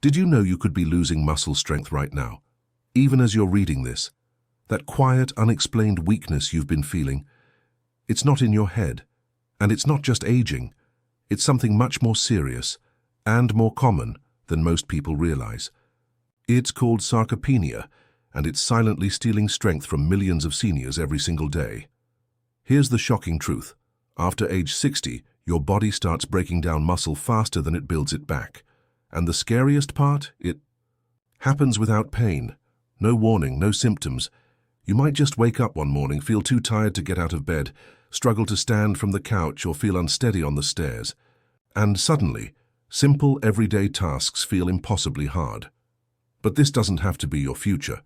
Did you know you could be losing muscle strength right now, even as you're reading this? That quiet, unexplained weakness you've been feeling, it's not in your head, and it's not just aging. It's something much more serious and more common than most people realize. It's called sarcopenia, and it's silently stealing strength from millions of seniors every single day. Here's the shocking truth. After age 60, your body starts breaking down muscle faster than it builds it back. And the scariest part, it happens without pain. No warning, no symptoms. You might just wake up one morning, feel too tired to get out of bed, struggle to stand from the couch, or feel unsteady on the stairs. And suddenly, simple everyday tasks feel impossibly hard. But this doesn't have to be your future.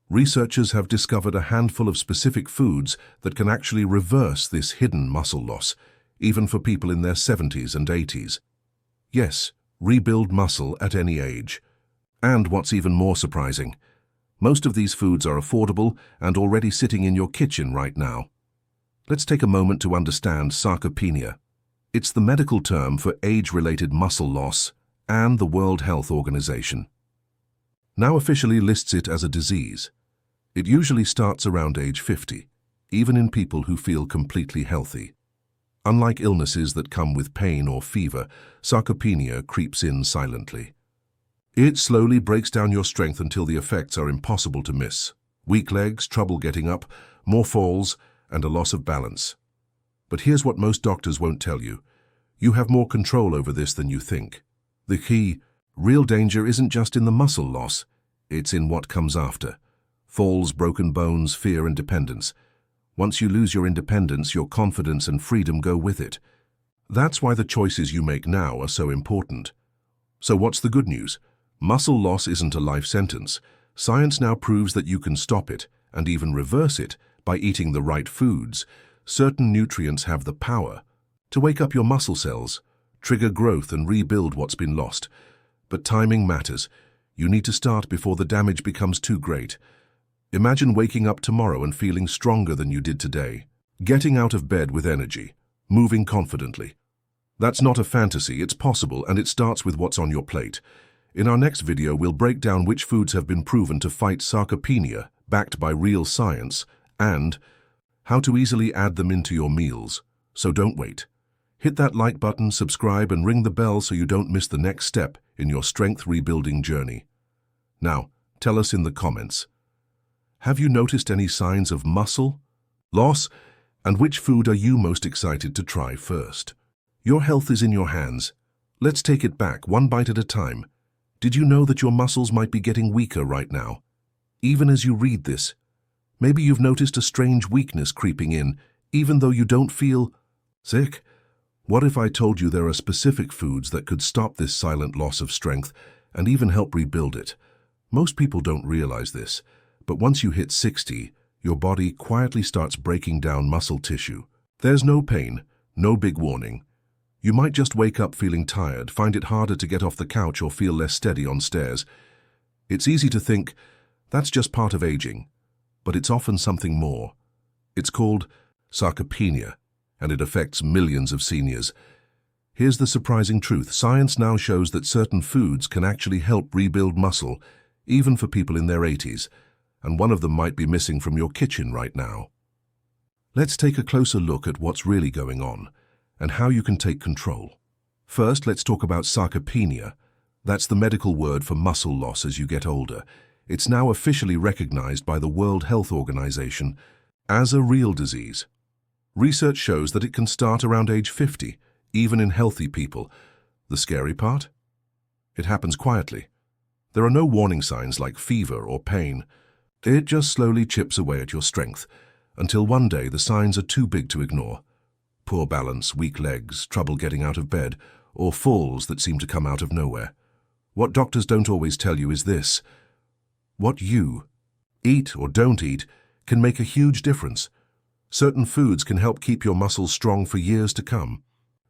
Researchers have discovered a handful of specific foods that can actually reverse this hidden muscle loss, even for people in their 70s and 80s. Yes, rebuild muscle at any age. And what's even more surprising, most of these foods are affordable and already sitting in your kitchen right now. Let's take a moment to understand sarcopenia. It's the medical term for age-related muscle loss, and the World Health Organization now officially lists it as a disease. It usually starts around age 50, even in people who feel completely healthy. Unlike illnesses that come with pain or fever, sarcopenia creeps in silently. It slowly breaks down your strength until the effects are impossible to miss. Weak legs, trouble getting up, more falls, and a loss of balance. But here's what most doctors won't tell you. You have more control over this than you think. The key, real danger isn't just in the muscle loss, it's in what comes after. Falls, broken bones, fear, and dependence. Once you lose your independence, your confidence and freedom go with it. That's why the choices you make now are so important. So what's the good news? Muscle loss isn't a life sentence. Science now proves that you can stop it, and even reverse it, by eating the right foods. Certain nutrients have the power to wake up your muscle cells, trigger growth, and rebuild what's been lost. But timing matters. You need to start before the damage becomes too great. Imagine waking up tomorrow and feeling stronger than you did today, getting out of bed with energy, moving confidently. That's not a fantasy, it's possible, and it starts with what's on your plate. In our next video, we'll break down which foods have been proven to fight sarcopenia, backed by real science, and how to easily add them into your meals. So don't wait. Hit that like button, subscribe, and ring the bell so you don't miss the next step in your strength rebuilding journey. Now, tell us in the comments. Have you noticed any signs of muscle loss? And which food are you most excited to try first? Your health is in your hands. Let's take it back, one bite at a time. Did you know that your muscles might be getting weaker right now? Even as you read this, maybe you've noticed a strange weakness creeping in, even though you don't feel sick. What if I told you there are specific foods that could stop this silent loss of strength and even help rebuild it? Most people don't realize this. But once you hit 60, your body quietly starts breaking down muscle tissue. There's no pain, no big warning. You might just wake up feeling tired, find it harder to get off the couch, or feel less steady on stairs. It's easy to think, that's just part of aging. But it's often something more. It's called sarcopenia, and it affects millions of seniors. Here's the surprising truth. Science now shows that certain foods can actually help rebuild muscle, even for people in their 80s. And one of them might be missing from your kitchen right now. Let's take a closer look at what's really going on and how you can take control. First, let's talk about sarcopenia. That's the medical word for muscle loss as you get older. It's now officially recognized by the World Health Organization as a real disease. Research shows that it can start around age 50, even in healthy people. The scary part? It happens quietly. There are no warning signs like fever or pain. It just slowly chips away at your strength, until one day the signs are too big to ignore. Poor balance, weak legs, trouble getting out of bed, or falls that seem to come out of nowhere. What doctors don't always tell you is this: what you eat or don't eat can make a huge difference. Certain foods can help keep your muscles strong for years to come.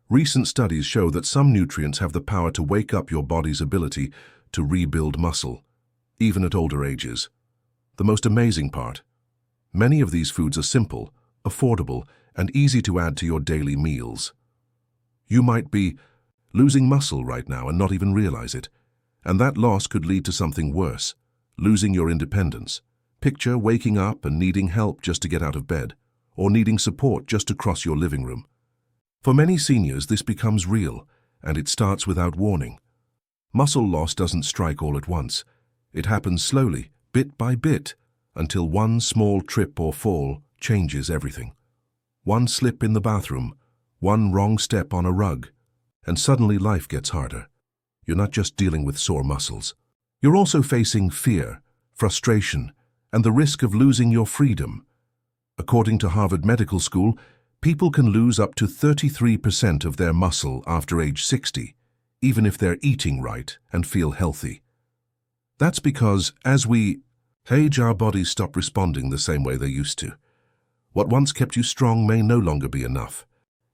Recent studies show that some nutrients have the power to wake up your body's ability to rebuild muscle, even at older ages. The most amazing part, many of these foods are simple, affordable, and easy to add to your daily meals. You might be losing muscle right now and not even realize it. And that loss could lead to something worse, losing your independence. Picture waking up and needing help just to get out of bed, or needing support just to cross your living room. For many seniors, this becomes real, and it starts without warning. Muscle loss doesn't strike all at once. It happens slowly, bit by bit, until one small trip or fall changes everything. One slip in the bathroom, one wrong step on a rug, and suddenly life gets harder. You're not just dealing with sore muscles. You're also facing fear, frustration, and the risk of losing your freedom. According to Harvard Medical School, people can lose up to 33% of their muscle after age 60, even if they're eating right and feel healthy. That's because as we age, our bodies stop responding the same way they used to. What once kept you strong may no longer be enough.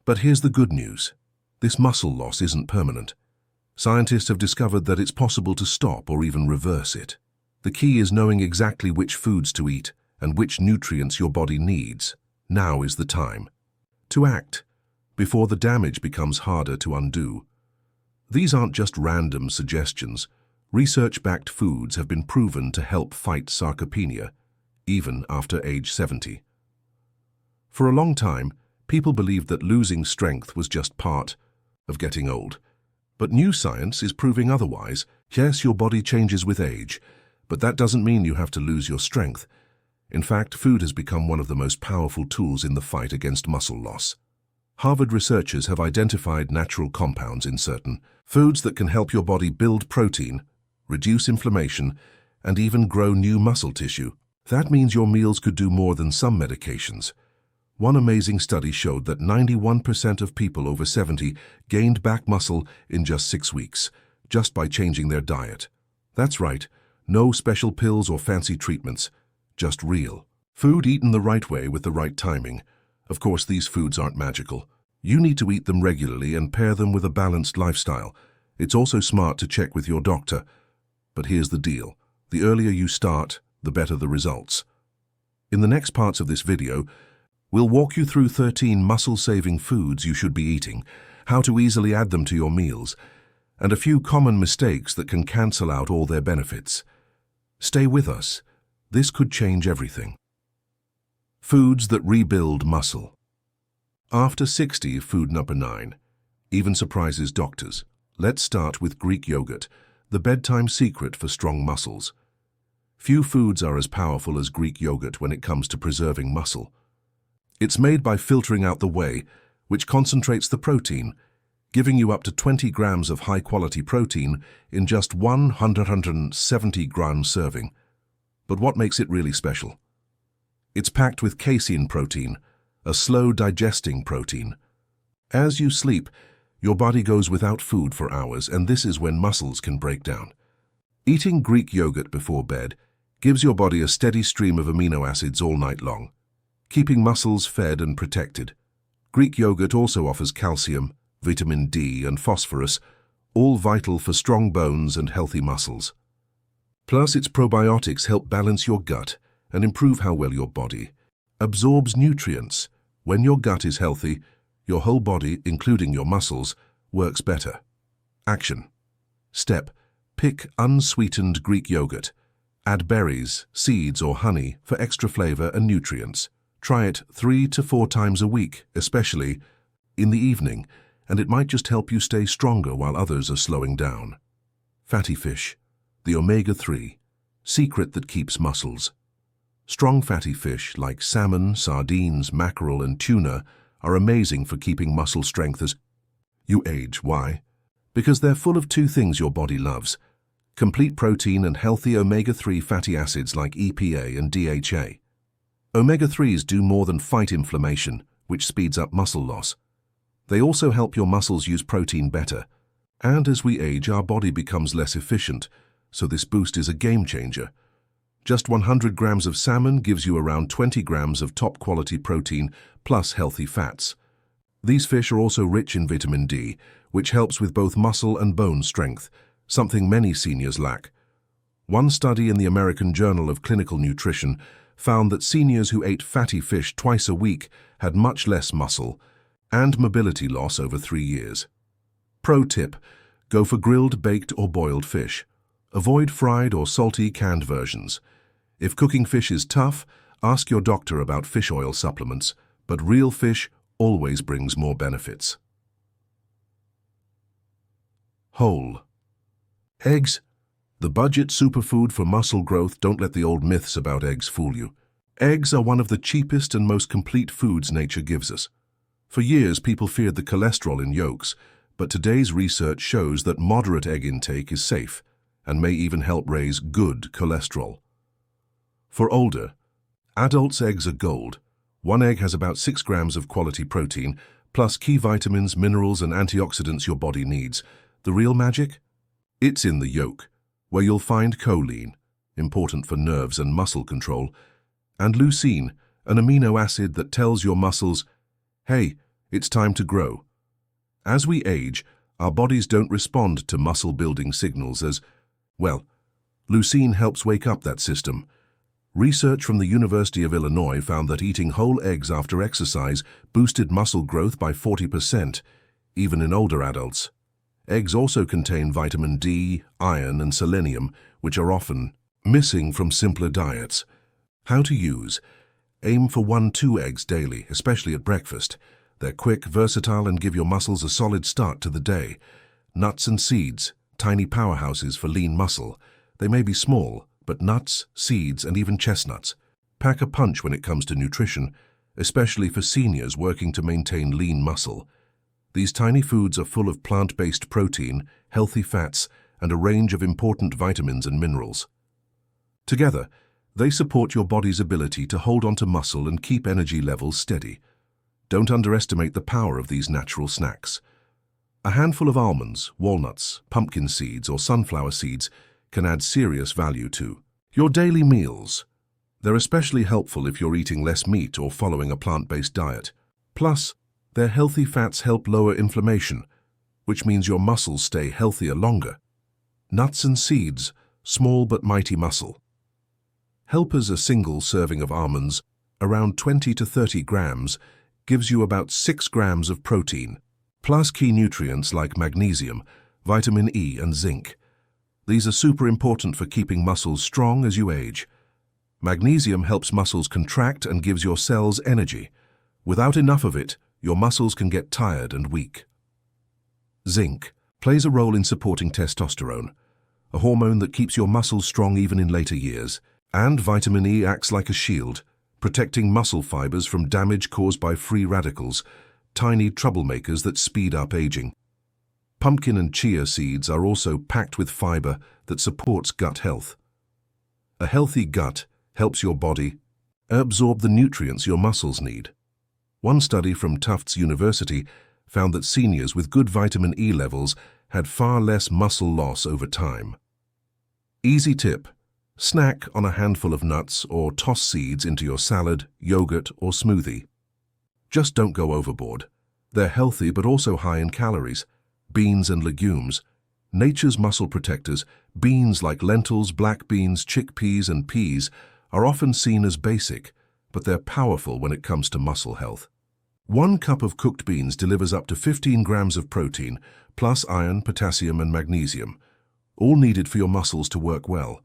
But here's the good news. This muscle loss isn't permanent. Scientists have discovered that it's possible to stop or even reverse it. The key is knowing exactly which foods to eat and which nutrients your body needs. Now is the time to act before the damage becomes harder to undo. These aren't just random suggestions. Research-backed foods have been proven to help fight sarcopenia, even after age 70. For a long time, people believed that losing strength was just part of getting old. But new science is proving otherwise. Yes, your body changes with age, but that doesn't mean you have to lose your strength. In fact, food has become one of the most powerful tools in the fight against muscle loss. Harvard researchers have identified natural compounds in certain foods that can help your body build protein, reduce inflammation, and even grow new muscle tissue. That means your meals could do more than some medications. One amazing study showed that 91% of people over 70 gained back muscle in just 6 weeks, just by changing their diet. That's right, no special pills or fancy treatments, just real food eaten the right way with the right timing. Of course, these foods aren't magical. You need to eat them regularly and pair them with a balanced lifestyle. It's also smart to check with your doctor. But here's the deal. The earlier you start, the better the results. In the next parts of this video, we'll walk you through 13 muscle-saving foods you should be eating, how to easily add them to your meals, and a few common mistakes that can cancel out all their benefits. Stay with us. This could change everything. Foods that rebuild muscle. After 60, food number 9 even surprises doctors. Let's start with Greek yogurt, the bedtime secret for strong muscles. Few foods are as powerful as Greek yogurt when it comes to preserving muscle. It's made by filtering out the whey, which concentrates the protein, giving you up to 20 grams of high-quality protein in just 170-gram serving. But what makes it really special? It's packed with casein protein, a slow-digesting protein. As you sleep, your body goes without food for hours, and this is when muscles can break down. Eating Greek yogurt before bed gives your body a steady stream of amino acids all night long, keeping muscles fed and protected. Greek yogurt also offers calcium, vitamin D, and phosphorus, all vital for strong bones and healthy muscles. Plus, its probiotics help balance your gut and improve how well your body absorbs nutrients. When your gut is healthy, your whole body, including your muscles, works better. Action. Step: pick unsweetened Greek yogurt. Add berries, seeds, or honey for extra flavor and nutrients. Try it 3 to 4 times a week, especially in the evening, and it might just help you stay stronger while others are slowing down. Fatty fish, the omega-3, secret that keeps muscles. Strong fatty fish like salmon, sardines, mackerel, and tuna are amazing for keeping muscle strength as you age. Why? Because they're full of 2 things your body loves: complete protein and healthy omega-3 fatty acids like EPA and DHA. Omega-3s do more than fight inflammation, which speeds up muscle loss. They also help your muscles use protein better. And as we age, our body becomes less efficient, so this boost is a game changer. Just 100 grams of salmon gives you around 20 grams of top-quality protein plus healthy fats. These fish are also rich in vitamin D, which helps with both muscle and bone strength, something many seniors lack. One study in the American Journal of Clinical Nutrition found that seniors who ate fatty fish twice a week had much less muscle and mobility loss over 3 years. Pro tip: go for grilled, baked, or boiled fish. Avoid fried or salty canned versions. If cooking fish is tough, ask your doctor about fish oil supplements, but real fish always brings more benefits. Whole. Eggs. The budget superfood for muscle growth. Don't let the old myths about eggs fool you. Eggs are one of the cheapest and most complete foods nature gives us. For years, people feared the cholesterol in yolks, but today's research shows that moderate egg intake is safe and may even help raise good cholesterol. For older adults, eggs are gold. One egg has about 6 grams of quality protein, plus key vitamins, minerals, and antioxidants your body needs. The real magic? It's in the yolk, where you'll find choline, important for nerves and muscle control, and leucine, an amino acid that tells your muscles, hey, it's time to grow. As we age, our bodies don't respond to muscle-building signals as well. Leucine helps wake up that system. Research from the University of Illinois found that eating whole eggs after exercise boosted muscle growth by 40%, even in older adults. Eggs also contain vitamin D, iron, and selenium, which are often missing from simpler diets. How to use. Aim for 1-2 eggs daily, especially at breakfast. They're quick, versatile, and give your muscles a solid start to the day. Nuts and seeds, tiny powerhouses for lean muscle. They may be small, but nuts, seeds, and even chestnuts pack a punch when it comes to nutrition, especially for seniors working to maintain lean muscle. These tiny foods are full of plant-based protein, healthy fats, and a range of important vitamins and minerals. Together, they support your body's ability to hold onto muscle and keep energy levels steady. Don't underestimate the power of these natural snacks. A handful of almonds, walnuts, pumpkin seeds, or sunflower seeds can add serious value to your daily meals. They're especially helpful if you're eating less meat or following a plant-based diet. Plus, their healthy fats help lower inflammation, which means your muscles stay healthier longer. Nuts and seeds, small but mighty muscle. Help as a single serving of almonds, around 20 to 30 grams, gives you about 6 grams of protein, plus key nutrients like magnesium, vitamin E, and zinc. These are super important for keeping muscles strong as you age. Magnesium helps muscles contract and gives your cells energy. Without enough of it, your muscles can get tired and weak. Zinc plays a role in supporting testosterone, a hormone that keeps your muscles strong even in later years. And vitamin E acts like a shield, protecting muscle fibers from damage caused by free radicals, tiny troublemakers that speed up aging. Pumpkin and chia seeds are also packed with fiber that supports gut health. A healthy gut helps your body absorb the nutrients your muscles need. One study from Tufts University found that seniors with good vitamin E levels had far less muscle loss over time. Easy tip. Snack on a handful of nuts or toss seeds into your salad, yogurt, or smoothie. Just don't go overboard. They're healthy but also high in calories. Beans and legumes. Nature's muscle protectors, beans like lentils, black beans, chickpeas, and peas, are often seen as basic, but they're powerful when it comes to muscle health. 1 cup of cooked beans delivers up to 15 grams of protein, plus iron, potassium, and magnesium, all needed for your muscles to work well.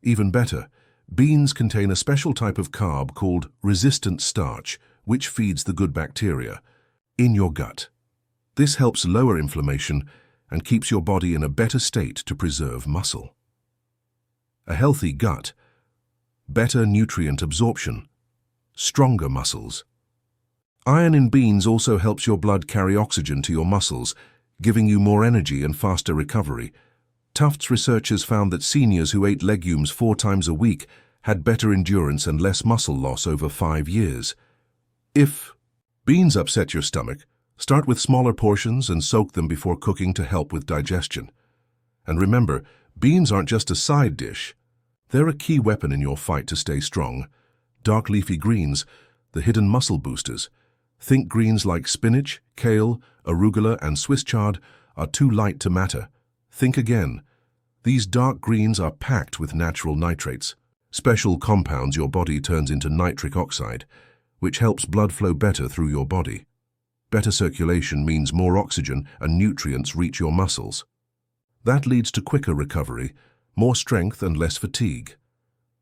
Even better, beans contain a special type of carb called resistant starch, which feeds the good bacteria in your gut. This helps lower inflammation and keeps your body in a better state to preserve muscle. A healthy gut, better nutrient absorption, stronger muscles. Iron in beans also helps your blood carry oxygen to your muscles, giving you more energy and faster recovery. Tufts researchers found that seniors who ate legumes 4 times a week had better endurance and less muscle loss over 5 years. If beans upset your stomach, start with smaller portions and soak them before cooking to help with digestion. And remember, beans aren't just a side dish. They're a key weapon in your fight to stay strong. Dark leafy greens, the hidden muscle boosters. Think greens like spinach, kale, arugula, and Swiss chard are too light to matter. Think again. These dark greens are packed with natural nitrates, special compounds your body turns into nitric oxide, which helps blood flow better through your body. Better circulation means more oxygen and nutrients reach your muscles. That leads to quicker recovery, more strength and less fatigue.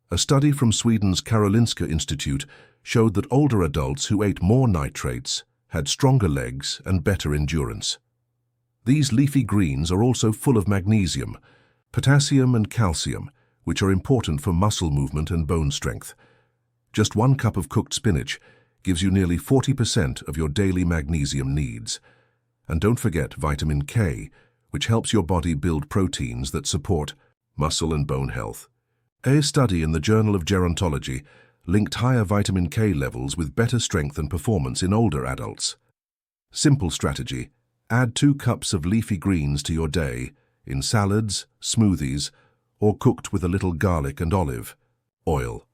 A study from Sweden's Karolinska Institute showed that older adults who ate more nitrates had stronger legs and better endurance. These leafy greens are also full of magnesium, potassium and calcium, which are important for muscle movement and bone strength. Just 1 cup of cooked spinach gives you nearly 40% of your daily magnesium needs. And don't forget vitamin K, which helps your body build proteins that support muscle and bone health. A study in the Journal of Gerontology linked higher vitamin K levels with better strength and performance in older adults. Simple strategy: add 2 cups of leafy greens to your day in salads, smoothies, or cooked with a little garlic and olive oil.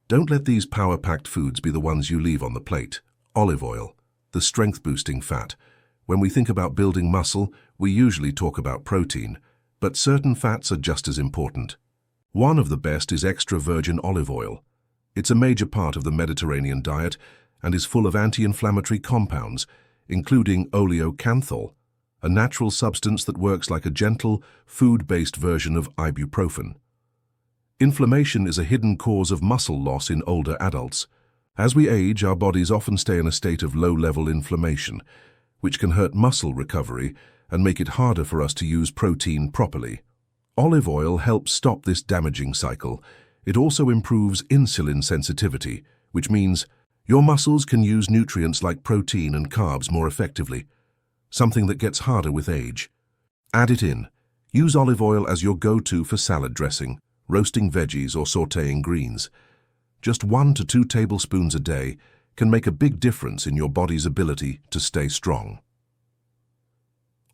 Don't let these power-packed foods be the ones you leave on the plate. Olive oil, the strength-boosting fat. When we think about building muscle, we usually talk about protein, but certain fats are just as important. One of the best is extra virgin olive oil. It's a major part of the Mediterranean diet and is full of anti-inflammatory compounds, including oleocanthal, a natural substance that works like a gentle, food-based version of ibuprofen. Inflammation is a hidden cause of muscle loss in older adults. As we age, our bodies often stay in a state of low-level inflammation, which can hurt muscle recovery and make it harder for us to use protein properly. Olive oil helps stop this damaging cycle. It also improves insulin sensitivity, which means your muscles can use nutrients like protein and carbs more effectively, something that gets harder with age. Add it in. Use olive oil as your go-to for salad dressing, roasting veggies, or sautéing greens. Just 1 to 2 tablespoons a day can make a big difference in your body's ability to stay strong.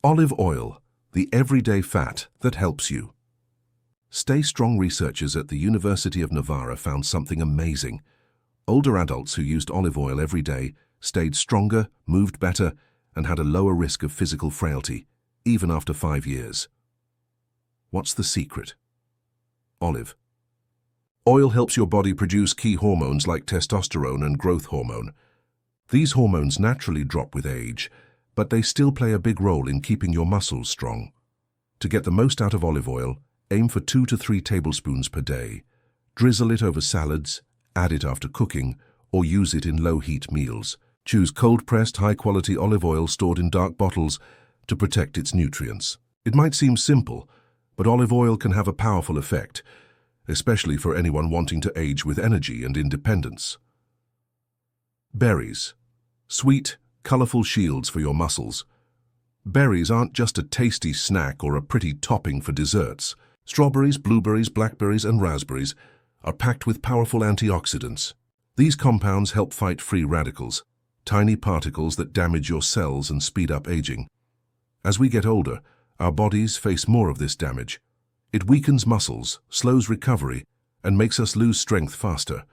Olive oil, the everyday fat that helps you. Stay Strong researchers at the University of Navarra found something amazing. Older adults who used olive oil every day stayed stronger, moved better, and had a lower risk of physical frailty, even after 5 years. What's the secret? Olive oil helps your body produce key hormones like testosterone and growth hormone. These hormones naturally drop with age, but they still play a big role in keeping your muscles strong. To get the most out of olive oil, aim for 2 to 3 tablespoons per day. Drizzle it over salads, add it after cooking, or use it in low-heat meals. Choose cold-pressed, high-quality olive oil stored in dark bottles to protect its nutrients. It might seem simple, but olive oil can have a powerful effect, especially for anyone wanting to age with energy and independence. Berries. Sweet, colorful shields for your muscles. Berries aren't just a tasty snack or a pretty topping for desserts. Strawberries, blueberries, blackberries, and raspberries are packed with powerful antioxidants. These compounds help fight free radicals, tiny particles that damage your cells and speed up aging. As we get older, our bodies face more of this damage. It weakens muscles, slows recovery, and makes us lose strength faster.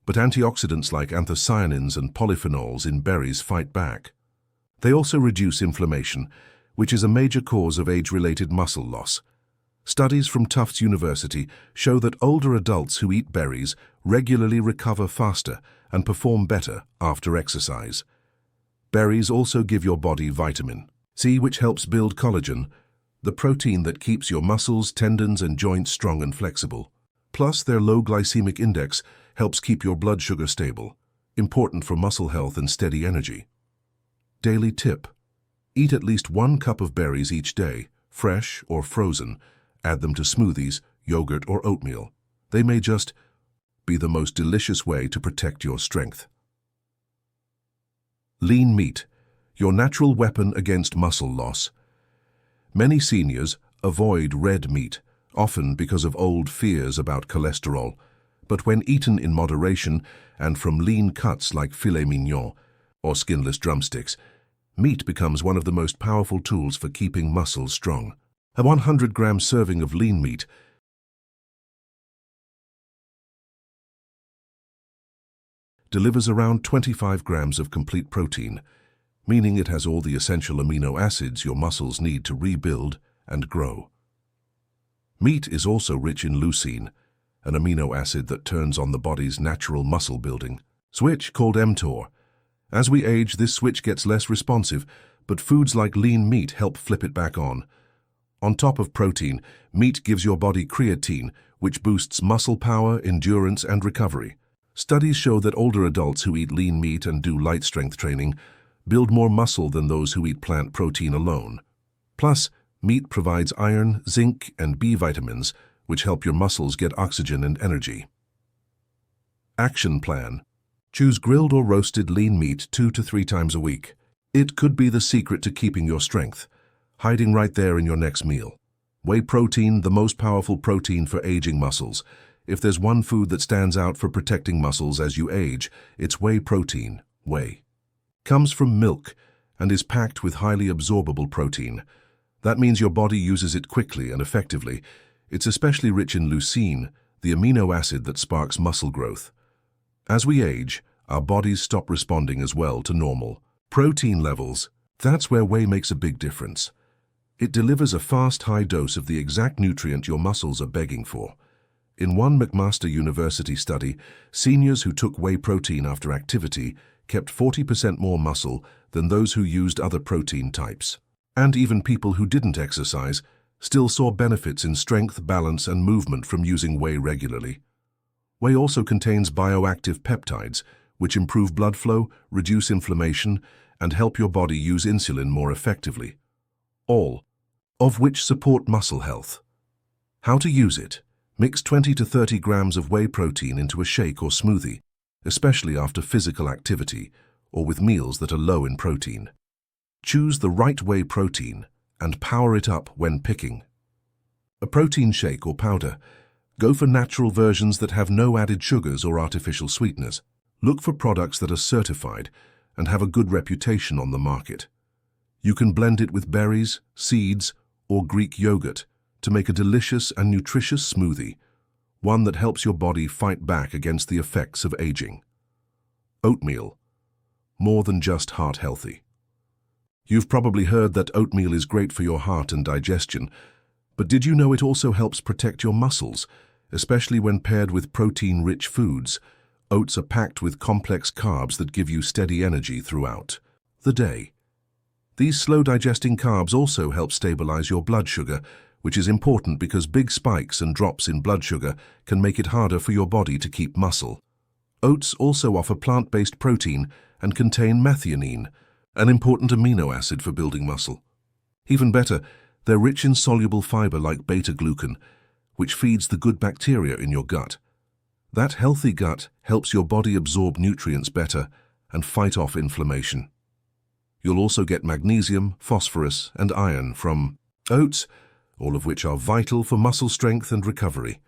But antioxidants like anthocyanins and polyphenols in berries fight back. They also reduce inflammation, which is a major cause of age-related muscle loss. Studies from Tufts University show that older adults who eat berries regularly recover faster and perform better after exercise. Berries also give your body vitamin C, which helps build collagen, the protein that keeps your muscles, tendons, and joints strong and flexible. Plus, their low glycemic index helps keep your blood sugar stable, important for muscle health and steady energy. Daily tip: eat at least 1 cup of berries each day, fresh or frozen. Add them to smoothies, yogurt, or oatmeal. They may just be the most delicious way to protect your strength. Lean meat, your natural weapon against muscle loss. Many seniors avoid red meat, often because of old fears about cholesterol. But when eaten in moderation and from lean cuts like filet mignon or skinless drumsticks, meat becomes one of the most powerful tools for keeping muscles strong. A 100-gram serving of lean meat delivers around 25 grams of complete protein, meaning it has all the essential amino acids your muscles need to rebuild and grow. Meat is also rich in leucine, an amino acid that turns on the body's natural muscle-building switch called mTOR. As we age, this switch gets less responsive, but foods like lean meat help flip it back on. On top of protein, meat gives your body creatine, which boosts muscle power, endurance, and recovery. Studies show that older adults who eat lean meat and do light strength training build more muscle than those who eat plant protein alone. Plus, meat provides iron, zinc, and B vitamins, which help your muscles get oxygen and energy. Action plan. Choose grilled or roasted lean meat 2 to 3 times a week. It could be the secret to keeping your strength, hiding right there in your next meal. Whey protein, the most powerful protein for aging muscles. If there's one food that stands out for protecting muscles as you age, it's whey protein. Whey comes from milk and is packed with highly absorbable protein. That means your body uses it quickly and effectively. It's especially rich in leucine, the amino acid that sparks muscle growth. As we age, our bodies stop responding as well to normal protein levels. That's where whey makes a big difference. It delivers a fast, high dose of the exact nutrient your muscles are begging for. In one McMaster University study, seniors who took whey protein after activity kept 40% more muscle than those who used other protein types. And even people who didn't exercise still saw benefits in strength, balance, and movement from using whey regularly. Whey also contains bioactive peptides, which improve blood flow, reduce inflammation, and help your body use insulin more effectively. All of which support muscle health. How to use it? Mix 20 to 30 grams of whey protein into a shake or smoothie, especially after physical activity or with meals that are low in protein. Choose the right whey protein and power it up when picking. A protein shake or powder. Go for natural versions that have no added sugars or artificial sweeteners. Look for products that are certified and have a good reputation on the market. You can blend it with berries, seeds, or Greek yogurt to make a delicious and nutritious smoothie, one that helps your body fight back against the effects of aging. Oatmeal. More than just heart healthy. You've probably heard that oatmeal is great for your heart and digestion, but did you know it also helps protect your muscles, especially when paired with protein-rich foods? Oats are packed with complex carbs that give you steady energy throughout the day. These slow-digesting carbs also help stabilize your blood sugar, which is important because big spikes and drops in blood sugar can make it harder for your body to keep muscle. Oats also offer plant-based protein and contain methionine, an important amino acid for building muscle. Even better, they're rich in soluble fiber like beta-glucan, which feeds the good bacteria in your gut. That healthy gut helps your body absorb nutrients better and fight off inflammation. You'll also get magnesium, phosphorus, and iron from oats, all of which are vital for muscle strength and recovery.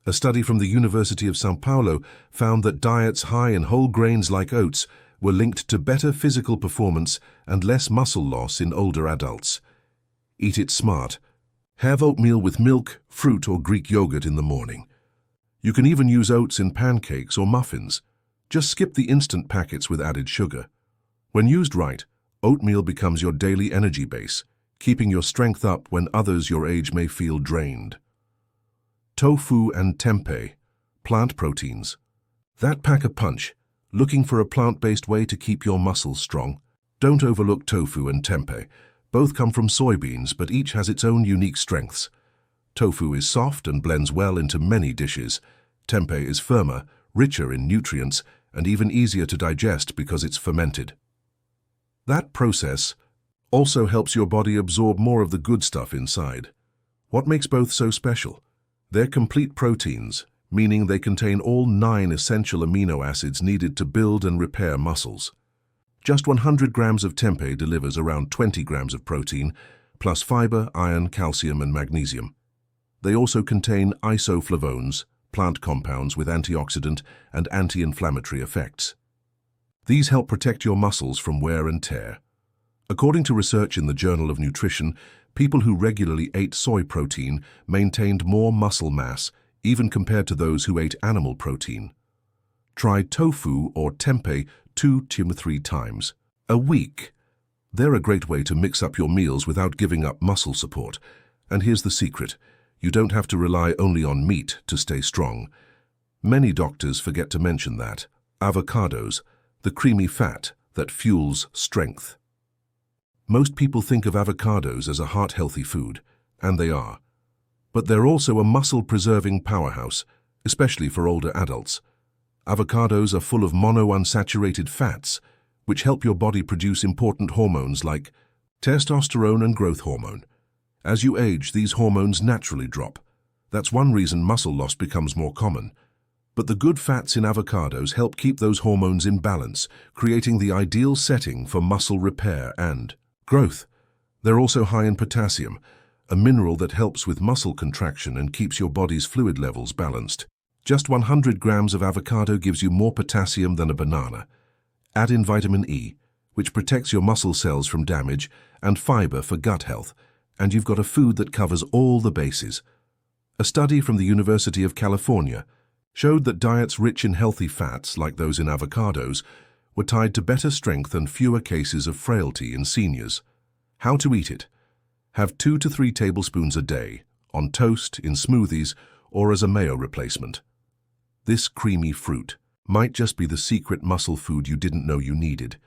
A study from the University of São Paulo found that diets high in whole grains like oats were linked to better physical performance and less muscle loss in older adults. Eat it smart. Have oatmeal with milk, fruit, or Greek yogurt in the morning. You can even use oats in pancakes or muffins. Just skip the instant packets with added sugar. When used right, oatmeal becomes your daily energy base, keeping your strength up when others your age may feel drained. Tofu and tempeh, plant proteins. That pack a punch. Looking for a plant-based way to keep your muscles strong? Don't overlook tofu and tempeh. Both come from soybeans, but each has its own unique strengths. Tofu is soft and blends well into many dishes. Tempeh is firmer, richer in nutrients, and even easier to digest because it's fermented. That process also helps your body absorb more of the good stuff inside. What makes both so special? They're complete proteins, meaning they contain all 9 essential amino acids needed to build and repair muscles. Just 100 grams of tempeh delivers around 20 grams of protein, plus fiber, iron, calcium, and magnesium. They also contain isoflavones, plant compounds with antioxidant and anti-inflammatory effects. These help protect your muscles from wear and tear. According to research in the Journal of Nutrition, people who regularly ate soy protein maintained more muscle mass, even compared to those who ate animal protein. Try tofu or tempeh 2 to 3 times a week. They're a great way to mix up your meals without giving up muscle support. And here's the secret. You don't have to rely only on meat to stay strong. Many doctors forget to mention that. Avocados, the creamy fat that fuels strength. Most people think of avocados as a heart-healthy food. and they are. But they're also a muscle-preserving powerhouse, especially for older adults. Avocados are full of monounsaturated fats, which help your body produce important hormones like testosterone and growth hormone. As you age, these hormones naturally drop. That's one reason muscle loss becomes more common. But the good fats in avocados help keep those hormones in balance, creating the ideal setting for muscle repair and growth. They're also high in potassium, a mineral that helps with muscle contraction and keeps your body's fluid levels balanced. Just 100 grams of avocado gives you more potassium than a banana. Add in vitamin E, which protects your muscle cells from damage, and fiber for gut health, and you've got a food that covers all the bases. A study from the University of California showed that diets rich in healthy fats, like those in avocados, were tied to better strength and fewer cases of frailty in seniors. How to eat it? Have 2 to 3 tablespoons a day, on toast, in smoothies, or as a mayo replacement. This creamy fruit might just be the secret muscle food you didn't know you needed.